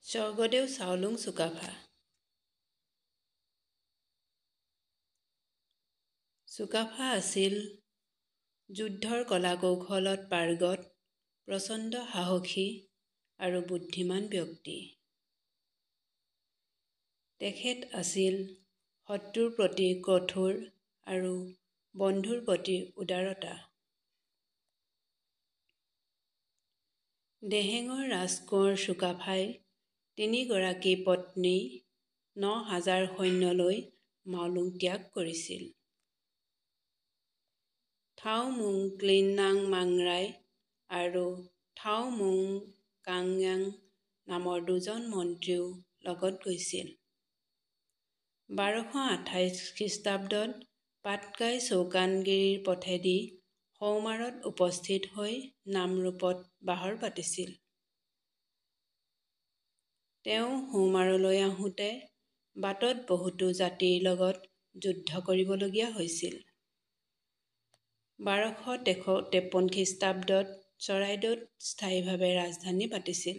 স্বৰ্গদেউ চাওলুং চুকাফা। চুকাফা আছিল যুদ্ধৰ কলা-কৌশলত পাৰ্গত, প্ৰচণ্ড সাহসী আৰু বুদ্ধিমান ব্যক্তি। তেখেত আছিল শত্ৰুৰ প্ৰতি কঠোৰ আৰু বন্ধুৰ প্ৰতি উদাৰতা। দেহেঙৰ ৰাজকোঁৱৰ চুকাফাই ৩ গৰাকী পত্নী ৯,০০০ সৈন্য লৈ মাওলুং ত্যাগ কৰিছিল। থাও মুং ক্লিন-নাং মাংৰাই আৰু থাও মুং কাংয়াং নামৰ ২জন মন্ত্ৰীও লগত গৈছিল। ১২২৮ খ্ৰীষ্টাব্দত পাটকাই চৌকানগিৰিৰ পথেদি সৌমাৰত উপস্থিত হৈ নামৰূপত বাহৰ পাতিছিল। তেওঁ সৌমাৰলৈ আহোঁতে বাটত বহুতো জাতিৰ লগত যুদ্ধ কৰিবলগীয়া হৈছিল। ১২৫৩ খ্ৰীষ্টাব্দত চৰাইদেউত স্থায়ীভাৱে ৰাজধানী পাতিছিল।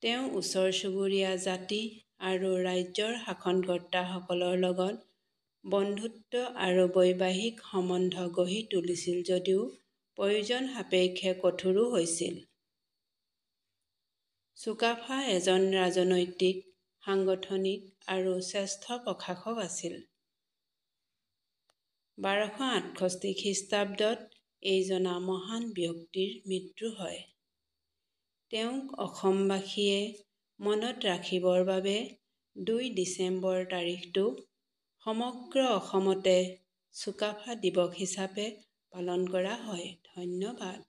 তেওঁ ওচৰ চুবুৰীয়া জাতি আৰু ৰাজ্যৰ শাসনকৰ্তাসকলৰ লগত বন্ধুত্ব আৰু বৈবাহিক সম্বন্ধ গঢ়ি তুলিছিল যদিও প্ৰয়োজন সাপেক্ষে কঠোৰো হৈছিল। চুকাফা এজন ৰাজনৈতিক, সাংগঠনিক আৰু শ্ৰেষ্ঠ প্ৰশাসক আছিল। ১২৬৮ খ্ৰীষ্টাব্দত এইজনা মহান ব্যক্তিৰ মৃত্যু হয়। তেওঁক অসমবাসীয়ে মনত ৰাখিবৰ বাবে ২ ডিচেম্বৰ তাৰিখটো সমগ্ৰ অসমতে চুকাফা দিৱস হিচাপে পালন কৰা হয়। ধন্যবাদ।